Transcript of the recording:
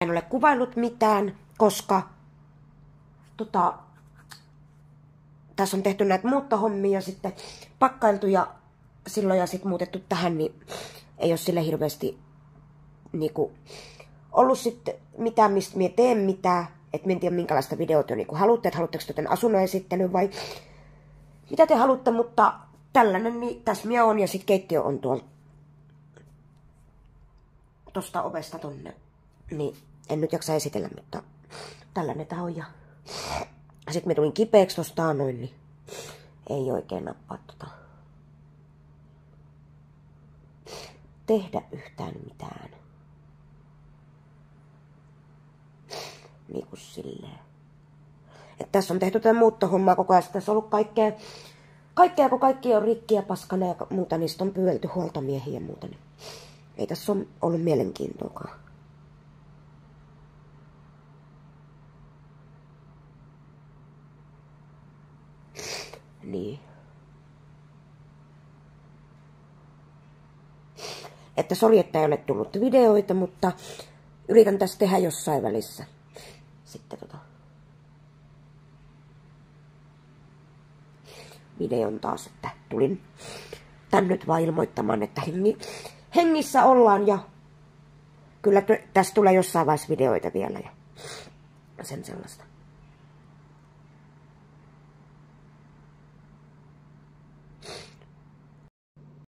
En ole kuvaillut mitään, koska tässä on tehty näitä muuttohommia sitten pakkailtu ja silloin ja sitten muutettu tähän, niin ei ole sille hirveästi niinku ollut sitten mitään, mistä minä teen mitään. Että minä en tiedä minkälaista videota niinku haluatte, että haluatteko te asunnon esittelyn vai mitä te haluatte, mutta tällainen, niin tässä minä on ja sitten keittiö on tuolla tosta ovesta tonne. Niin en nyt jaksa esitellä, mutta tällainen tää on. Ja sitten me tulin kipeäksi tosta noin, niin ei oikein nappaa tehdä yhtään mitään. Niinku silleen. Et tässä on tehty tätä muuttohommaa koko ajan. Tässä on ollut kaikkea kun kaikki on rikki ja paskana ja muuta, niistä on pyydetty huoltomiehiä ja muuta. Niin ei tässä ole ollut mielenkiintoakaan. Niin. Että sori, että ei ole tullut videoita, mutta yritän tässä tehdä jossain välissä. Sitten videon taas, että tulin tän nyt vaan ilmoittamaan, että hengissä ollaan ja kyllä tässä tulee jossain vaiheessa videoita vielä ja sen sellaista.